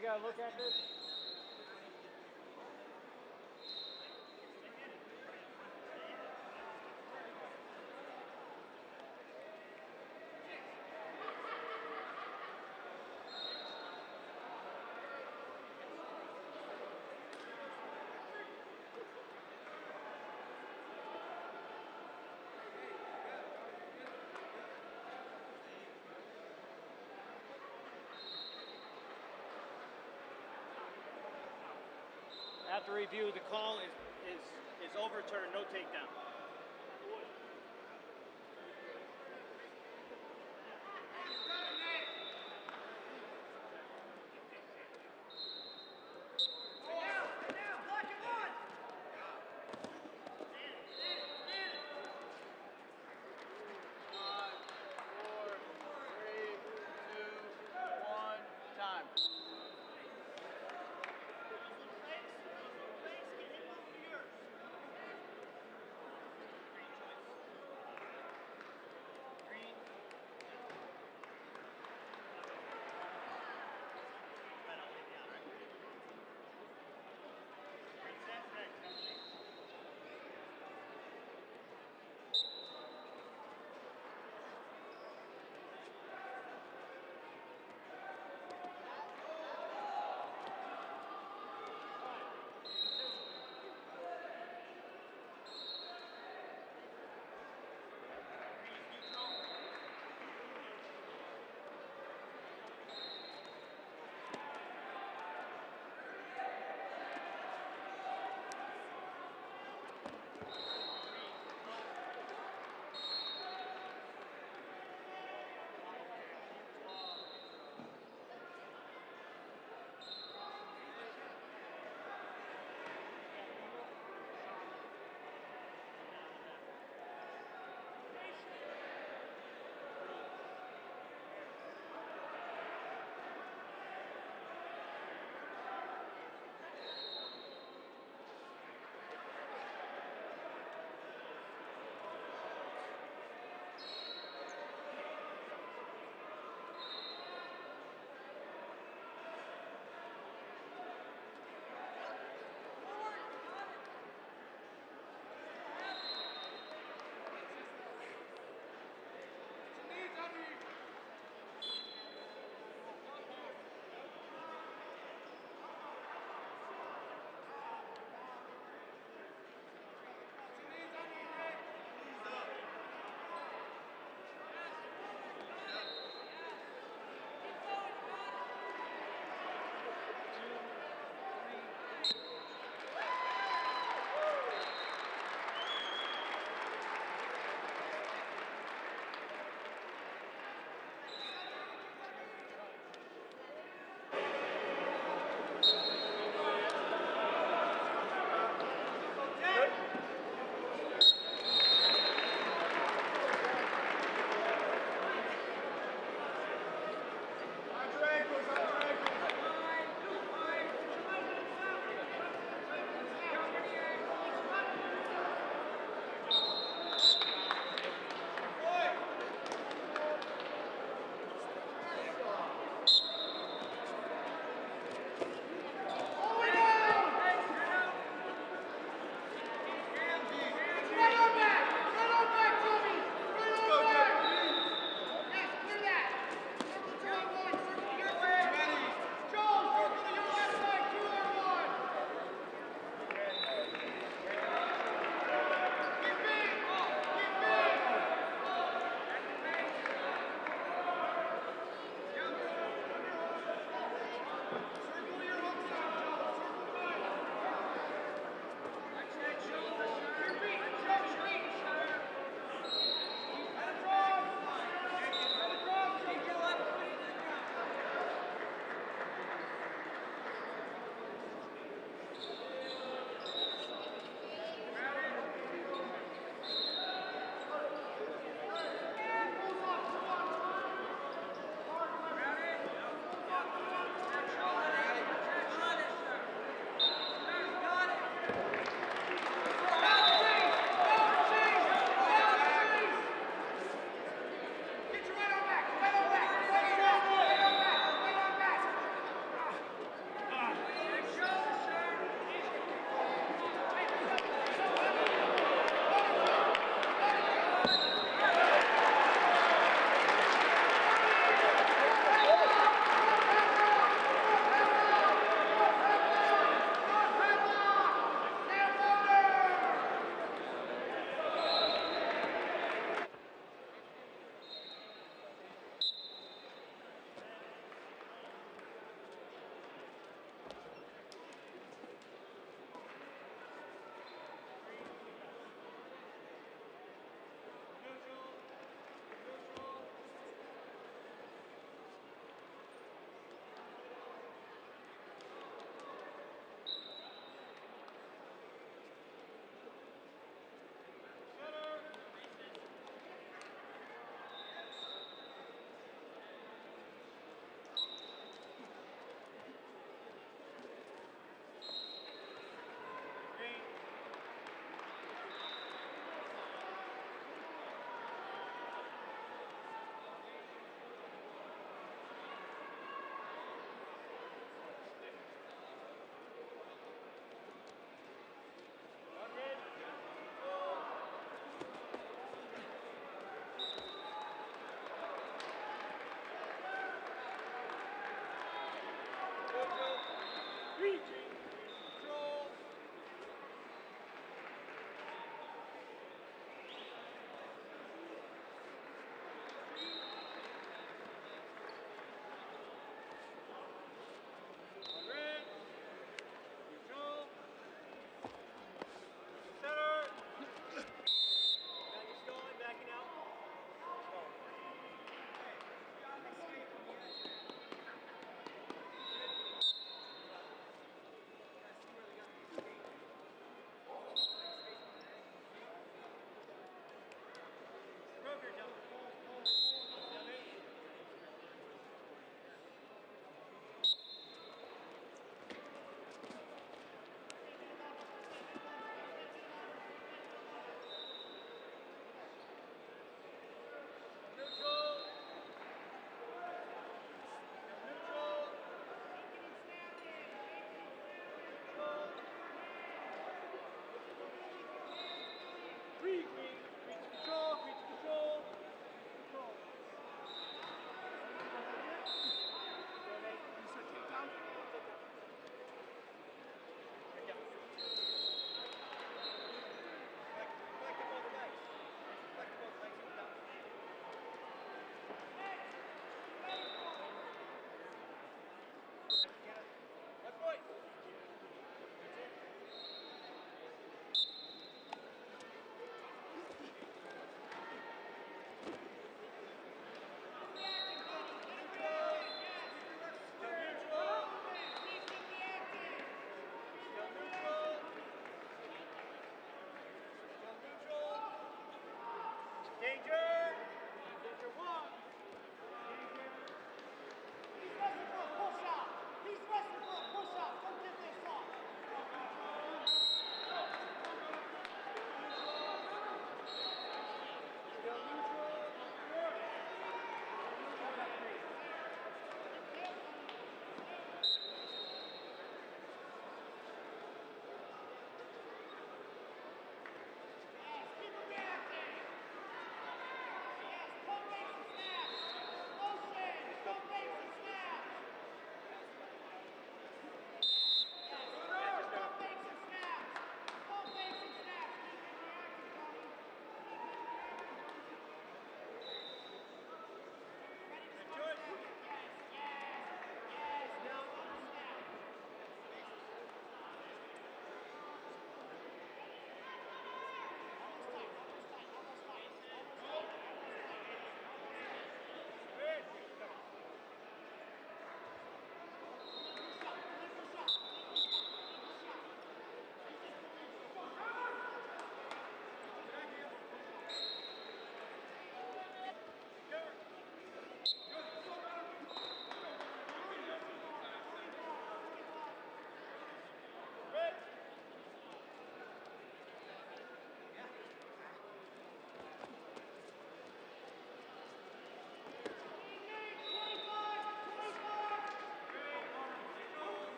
we gotta look at this? After review, the call is overturned, no takedown.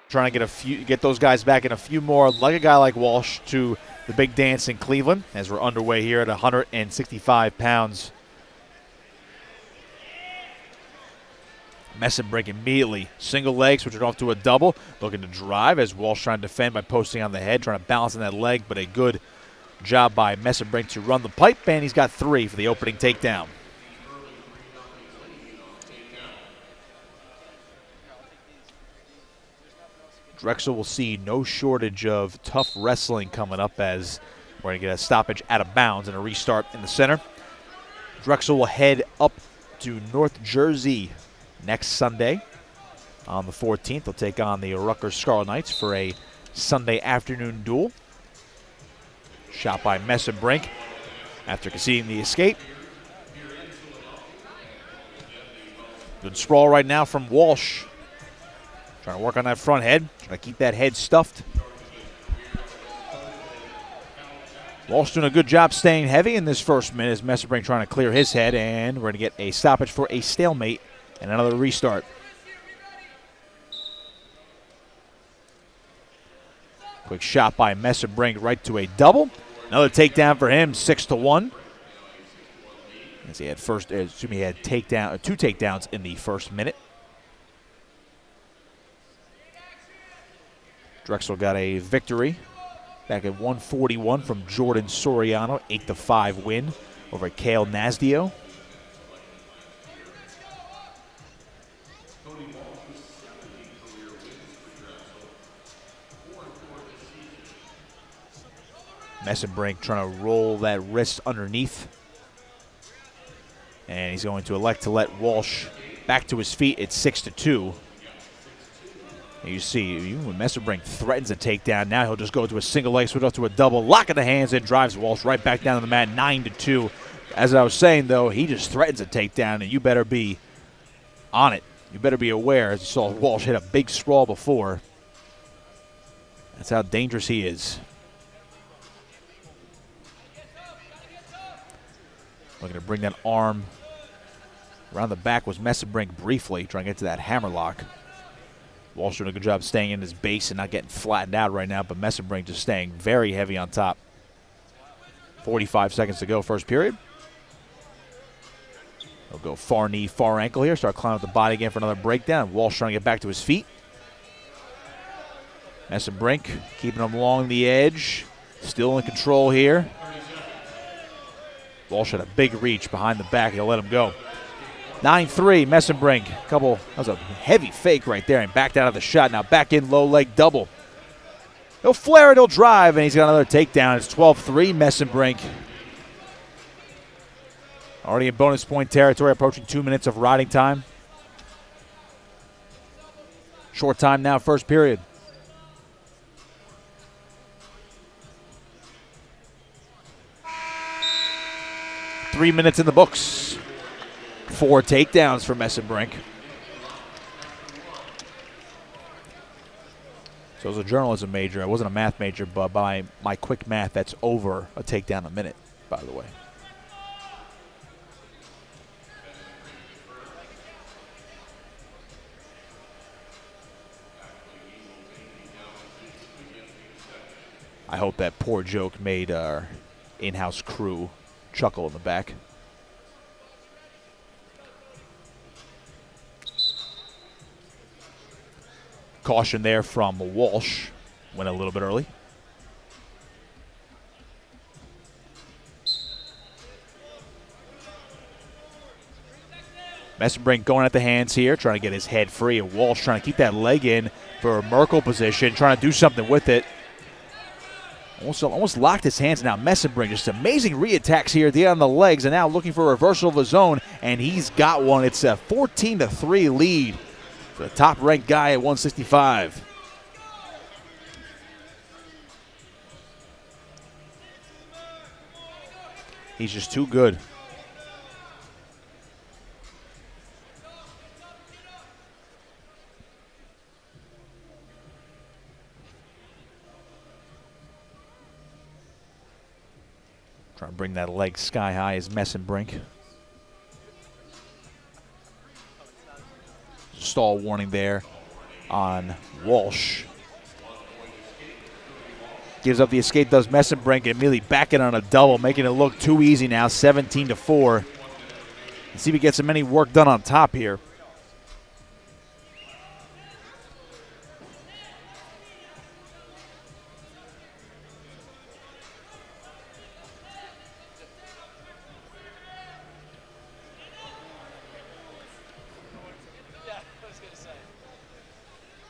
Trying to get those guys back in a few more, like a guy like Walsh, to the big dance in Cleveland as we're underway here at 165 pounds. Mesenbrink immediately single leg, switching off to a double, looking to drive as Walsh trying to defend by posting on the head, trying to balance on that leg, but a good job by Mesenbrink to run the pipe, and he's got 3 for the opening takedown. Drexel will see no shortage of tough wrestling coming up as we're going to get a stoppage out of bounds and a restart in the center. Drexel will head up to North Jersey next Sunday on the 14th. They'll take on the Rutgers Scarlet Knights for a Sunday afternoon duel. Shot by Mesenbrink after conceding the escape. Good sprawl right now from Walsh. Trying to work on that front head, trying to keep that head stuffed. Walsh doing a good job staying heavy in this first minute as Mesenbrink trying to clear his head, and we're going to get a stoppage for a stalemate and another restart. Quick shot by Mesenbrink right to a double. Another takedown for him, 6-1. As he had two takedowns in the first minute. Drexel got a victory back at 141 from Jordan Soriano, 8-5 win over Kale Nasdio. Mesenbrink trying to roll that wrist underneath. And he's going to elect to let Walsh back to his feet at 6-2. You see, when Mesenbrink threatens a takedown, now he'll just go to a single leg, switch up to a double, lock of the hands, and drives Walsh right back down to the mat, 9-2. As I was saying, though, he just threatens a takedown, and you better be on it. You better be aware, as you saw Walsh hit a big sprawl before. That's how dangerous he is. Looking to bring that arm around the back was Mesenbrink briefly, trying to get to that hammerlock. Walsh doing a good job staying in his base and not getting flattened out right now, but Mesenbrink just staying very heavy on top. 45 seconds to go, first period. He'll go far knee, far ankle here, start climbing up the body again for another breakdown. Walsh trying to get back to his feet. Mesenbrink keeping him along the edge, still in control here. Walsh had a big reach behind the back, he'll let him go. 9-3, Mesenbrink. That was a heavy fake right there and backed out of the shot. Now back in, low leg double. He'll flare it, he'll drive, and he's got another takedown. It's 12-3, Mesenbrink. Already in bonus point territory, approaching 2 minutes of riding time. Short time now, first period. Three minutes in the books. 4 takedowns for Mesenbrink. So as a journalism major, I wasn't a math major, but by my quick math, that's over a takedown a minute, by the way. I hope that poor joke made our in-house crew chuckle in the back. Caution there from Walsh. Went a little bit early. Mesenbrink going at the hands here, trying to get his head free. And Walsh trying to keep that leg in for a Merkle position, trying to do something with it. Almost locked his hands now. Mesenbrink, just amazing re-attacks here at the end of the legs, and now looking for a reversal of his own, and he's got one. It's a 14-3 lead for the top-ranked guy at 165. He's just too good. Trying to bring that leg sky high is Mesenbrink. Stall warning there on Walsh. Gives up the escape, does Mesenbrink, and immediately back in on a double, making it look too easy now, 17-4. Let's see if he gets some any work done on top here.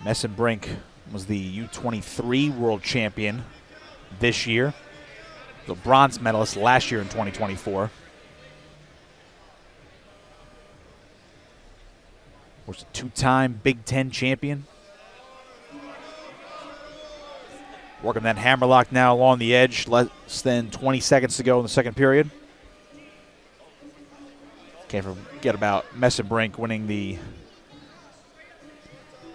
Mesenbrink was the U23 world champion this year. The bronze medalist last year in 2024. Was a two-time Big Ten champion. Working that hammerlock now along the edge. Less than 20 seconds to go in the second period. Can't forget about Mesenbrink winning the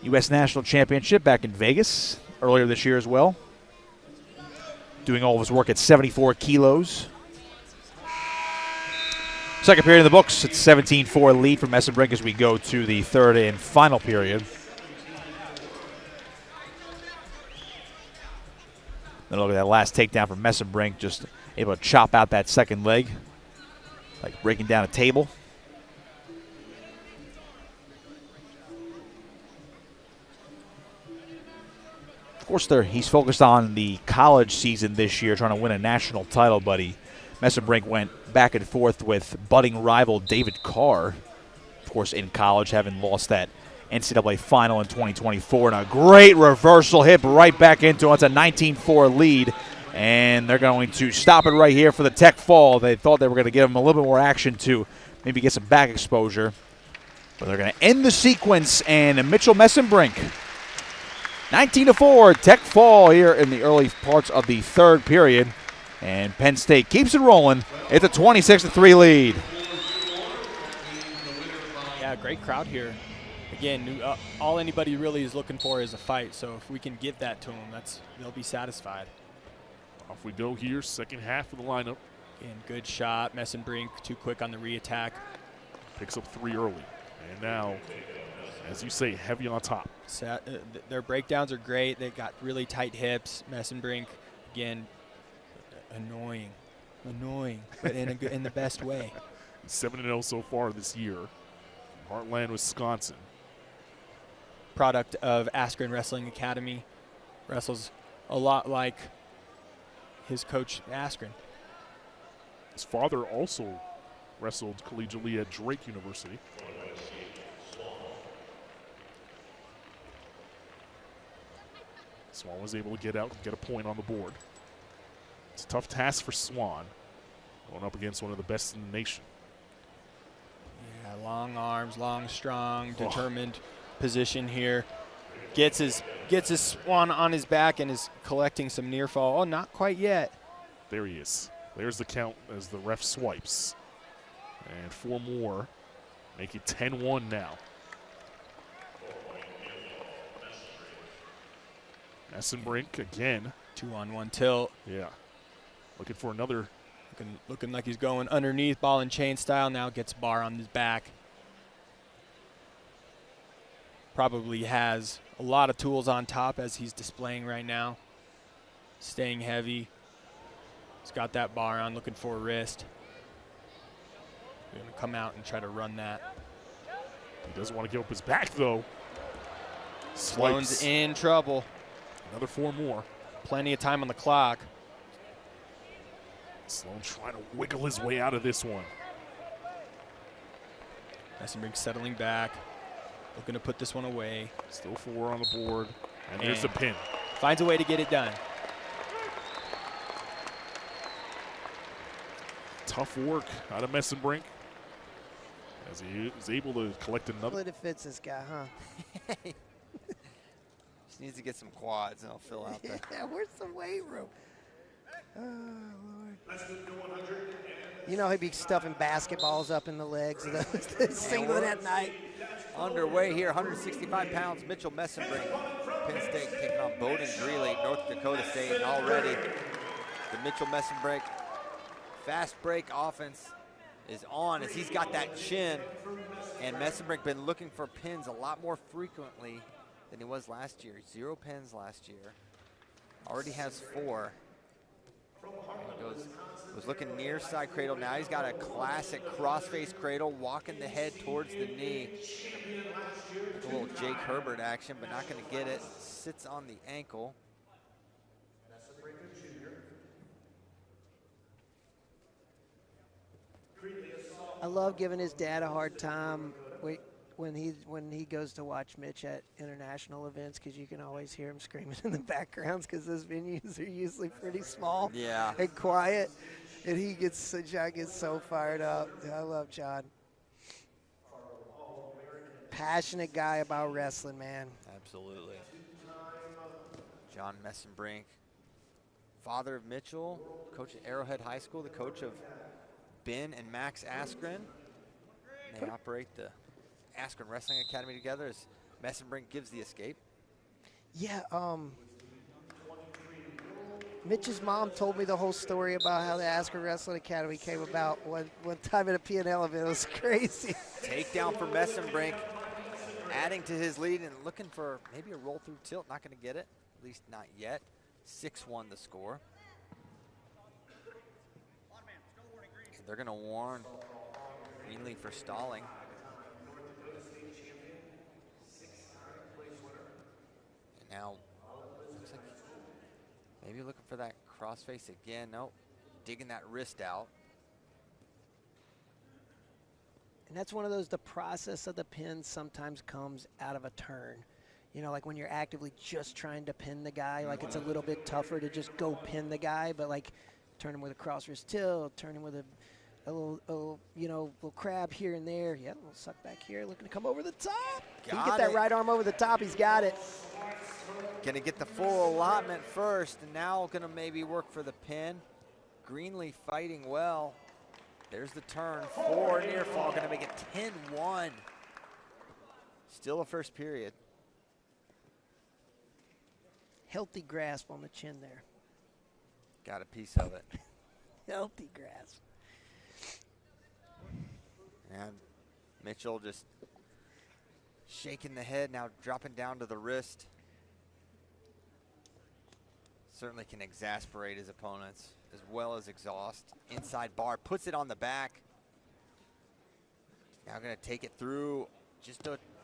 U.S. National Championship back in Vegas earlier this year as well. Doing all of his work at 74 kilos. Second period in the books. It's 17-4 lead for Mesenbrink as we go to the third and final period. Then look at that last takedown from Mesenbrink, just able to chop out that second leg, like breaking down a table. Of course, he's focused on the college season this year, trying to win a national title, but Mesenbrink went back and forth with budding rival David Carr, of course, in college, having lost that NCAA final in 2024. And a great reversal hit right back into it. It's a 19-4 lead, and they're going to stop it right here for the tech fall. They thought they were going to give him a little bit more action to maybe get some back exposure, but they're going to end the sequence, and Mitchell Mesenbrink, 19-4, tech fall here in the early parts of the third period. And Penn State keeps it rolling. It's a 26-3 lead. Yeah, great crowd here. Again, all anybody really is looking for is a fight. So if we can give that to them, they'll be satisfied. Off we go here, second half of the lineup. Again, good shot. Mesenbrink too quick on the re-attack. Picks up 3 early. And now, as you say, heavy on top. Their breakdowns are great. They've got really tight hips. Mesenbrink, again, annoying, but in the best way. 7-0 so far this year. Heartland, Wisconsin. Product of Askren Wrestling Academy. Wrestles a lot like his coach Askren. His father also wrestled collegiately at Drake University. Swan was able to get out and get a point on the board. It's a tough task for Swan, going up against one of the best in the nation. Yeah, long arms, long, strong, determined position here. Gets his Swan on his back and is collecting some near fall. Oh, not quite yet. There he is. There's the count as the ref swipes. And 4 more, make it 10-1 now. Mesenbrink again. 2-on-1 tilt. Yeah. Looking for another. Looking like he's going underneath, ball and chain style. Now gets bar on his back. Probably has a lot of tools on top as he's displaying right now. Staying heavy. He's got that bar on, looking for a wrist. He's going to come out and try to run that. He doesn't want to give up his back, though. Sloan's in trouble. Another 4 more. Plenty of time on the clock. Sloan trying to wiggle his way out of this one. Mesenbrink settling back. Looking to put this one away. Still 4 on the board. And there's the pin. Finds a way to get it done. Tough work out of Mesenbrink, as he is able to collect another. It fits this guy, huh? Just needs to get some quads and I'll fill out there. Yeah, where's the weight room? Oh, Lord. You know he'd be stuffing basketballs up in the legs of the singlet at night. Underway here, 165 pounds, Mitchell Mesenbrink. Penn State taking on Boeden, Greenley, North Dakota State, and already the Mitchell Mesenbrink fast break offense is on as he's got that chin, and Mesenbrink been looking for pins a lot more frequently than he was last year. 0 pins last year. Already has 4. He was looking near side cradle. Now he's got a classic cross-face cradle, walking the head towards the knee. Like a little Jake Herbert action, but not going to get it. Sits on the ankle. I love giving his dad a hard time when he goes to watch Mitch at international events, because you can always hear him screaming in the backgrounds because those venues are usually pretty small and quiet. And John gets so fired up. I love John. Passionate guy about wrestling, man. Absolutely. John Mesenbrink, father of Mitchell, coach at Arrowhead High School, the coach of Ben and Max Askren. They operate the Askren Wrestling Academy together as Mesenbrink gives the escape. Yeah, Mitch's mom told me the whole story about how the Askren Wrestling Academy came about one time at a P&L event. It was crazy. Takedown for Mesenbrink, adding to his lead and looking for maybe a roll through tilt. Not going to get it, at least not yet. 6-1 the score. So they're going to warn Greenley for stalling. And now, looks like maybe looking for that crossface again. Nope, digging that wrist out. And that's one of those, the process of the pin sometimes comes out of a turn. You know, like when you're actively just trying to pin the guy, like it's a little bit tougher to just go pin the guy, but like turn him with a cross wrist tilt, turn him with a little, you know, little crab here and there. Yeah, a little suck back here, looking to come over the top. He can get that right arm over the top, he's got it. Gonna get the full allotment first, and now gonna maybe work for the pin. Greenley fighting well. There's the turn, 4 near fall, gonna make it 10-1. Still a first period. Healthy grasp on the chin there. Got a piece of it. Healthy grasp. And Mitchell just shaking the head, now dropping down to the wrist. Certainly can exasperate his opponents as well as exhaust. Inside bar, puts it on the back. Now gonna take it through.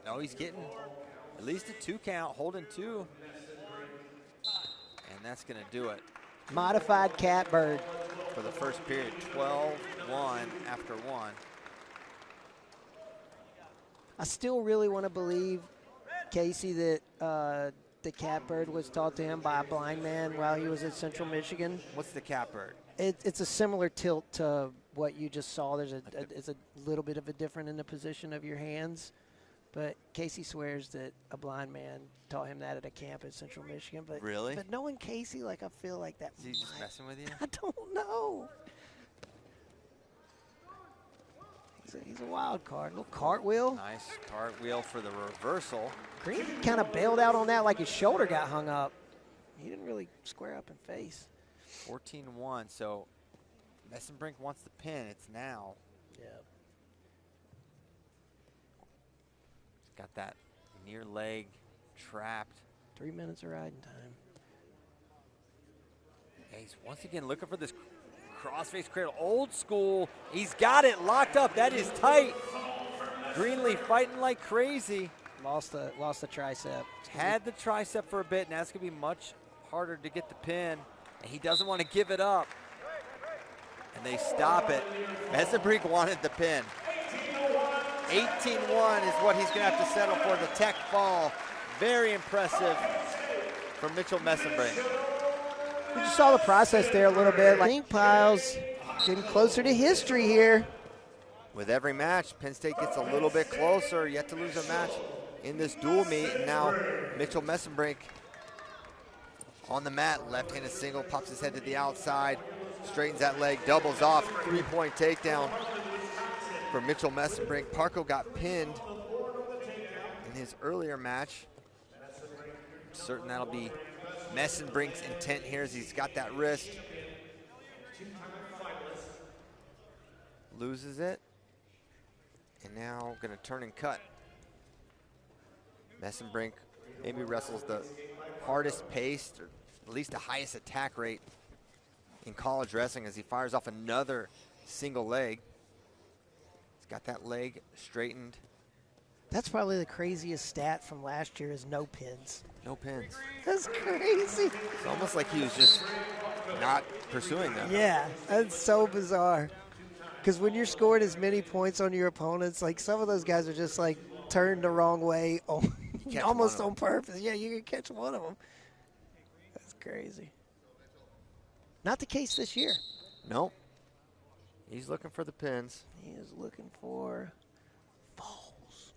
No, he's getting at least a 2 count, holding 2. And that's gonna do it. Modified catbird. For the first period, 12-1 after 1. I still really want to believe, Casey, that the catbird was taught to him by a blind man while he was at Central Michigan. What's the catbird? It's a similar tilt to what you just saw. It's a little bit of a different in the position of your hands. But Casey swears that a blind man taught him that at a camp in Central Michigan. But really? But knowing Casey, like, I feel like that. Is he just messing with you? I don't know. He's a wild card. Little cartwheel. Nice cartwheel for the reversal. Green kind of bailed out on that like his shoulder got hung up. He didn't really square up and face. 14-1, so Mesenbrink wants the pin. It's now. Yeah. Got that near leg trapped. 3 minutes of riding time. Yeah, he's once again looking for this crossface cradle. Old school. He's got it locked up. That is tight. Greenley fighting like crazy. Lost the tricep. Had the tricep for a bit. Now it's going to be much harder to get the pin. And he doesn't want to give it up. And they stop it. Mesenbrink wanted the pin. 18-1 is what he's going to have to settle for. The tech fall. Very impressive for Mitchell Mesenbrink. We just saw the process there a little bit. Like Piles getting closer to history here. With every match, Penn State gets a little bit closer. Yet to lose a match in this dual meet. And now Mitchell Mesenbrink on the mat. Left-handed single, pops his head to the outside. Straightens that leg, doubles off. 3-point takedown for Mitchell Mesenbrink. Parco got pinned in his earlier match. I'm certain that'll be Mesenbrink's intent here as he's got that wrist. Loses it. And now gonna turn and cut. Mesenbrink maybe wrestles the hardest paced, or at least the highest attack rate in college wrestling as he fires off another single leg. He's got that leg straightened. That's probably the craziest stat from last year is no pins. No pins. That's crazy. It's almost like he was just not pursuing them. Yeah, that's so bizarre. Because when you're scoring as many points on your opponents, like some of those guys are just like turned the wrong way almost on purpose. Yeah, you can catch one of them. That's crazy. Not the case this year. Nope. He's looking for the pins. He is looking for falls.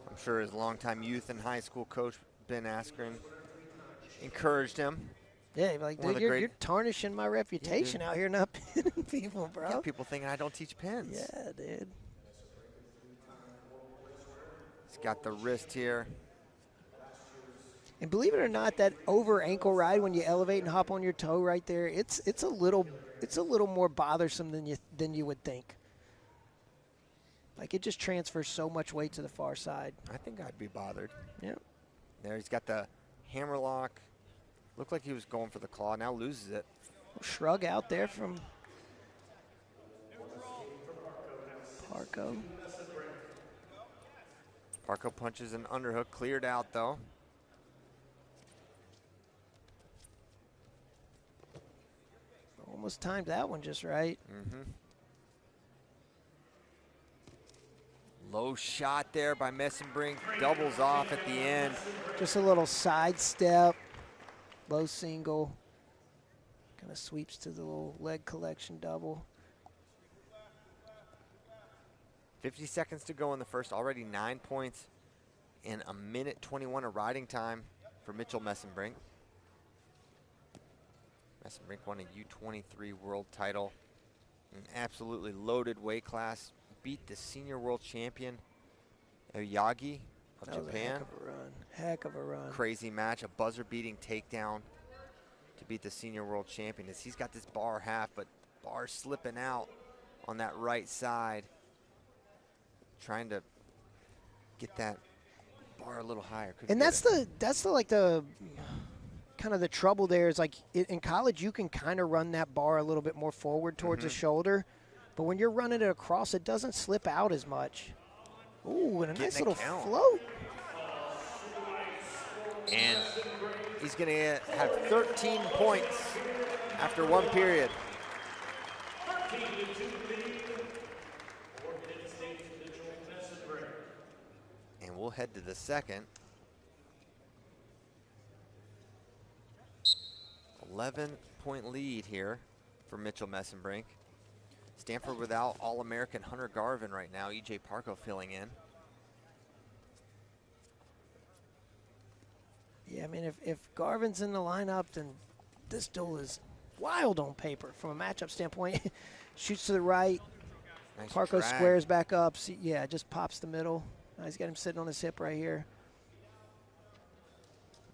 I'm sure his longtime youth and high school coach, Ben Askren, encouraged him. Yeah, like, dude, you're tarnishing my reputation out here not pinning people, bro. Got people thinking I don't teach pins. Yeah, dude. He's got the wrist here. And believe it or not, that over ankle ride when you elevate and hop on your toe right there, it's a little more bothersome than you would think. Like it just transfers so much weight to the far side. I think I'd be bothered. Yep. There he's got the hammer lock. Looked like he was going for the claw. Now loses it. Shrug out there from Parco. Parco punches an underhook. Cleared out though. Almost timed that one just right. Mm-hmm. Low shot there by Mesenbrink. Doubles off at the end. Just a little side step. Low single. Kind of sweeps to the little leg collection double. 50 seconds to go in the first. Already 9 points in a minute 21 of riding time for Mitchell Mesenbrink. Mesenbrink won a U23 world title. An absolutely loaded weight class. Beat the senior world champion, Oyagi of Japan. Heck of a run. Heck of a run. Crazy match, a buzzer-beating takedown to beat the senior world champion. As he's got this bar half, but bar slipping out on that right side. Trying to get that bar a little higher. And that's the kind of the trouble there is like in college you can kind of run that bar a little bit more forward towards the shoulder, but when you're running it across, it doesn't slip out as much. Ooh, and a nice little float. And he's going to have 13 points after one period. And we'll head to the second. 11-point lead here for Mitchell Mesenbrink. Stanford without All-American Hunter Garvin right now. E.J. Parco filling in. Yeah, I mean, if Garvin's in the lineup, then this duel is wild on paper from a matchup standpoint. Shoots to the right. Nice Parco drag. squares back up. See, yeah, just pops the middle. Now he's got him sitting on his hip right here.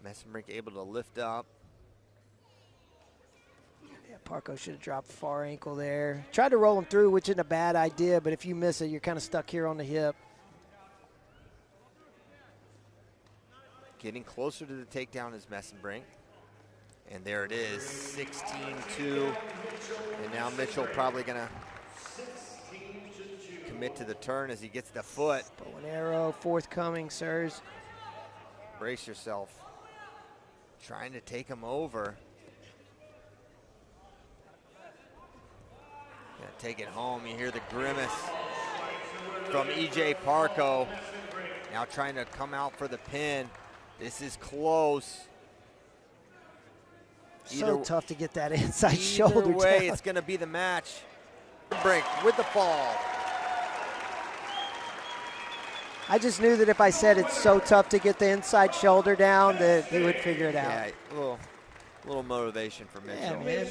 Mesenbrink able to lift up. Yeah, Parco should have dropped far ankle there. Tried to roll him through, which isn't a bad idea, but if you miss it, you're kind of stuck here on the hip. Getting closer to the takedown is Mesenbrink. And there it is, 16-2. And now Mitchell probably gonna commit to the turn as he gets the foot. Bow and arrow, forthcoming, sirs. Brace yourself. Trying to take him over. Gonna take it home. You hear the grimace from E.J. Parco. Now trying to come out for the pin. This is close. So tough to get that inside shoulder Either way, down. it's going to be the match. Break with the fall. I just knew that if I said it's so tough to get the inside shoulder down, that he would figure it out. Yeah, a little motivation for Mitchell. Yeah, man.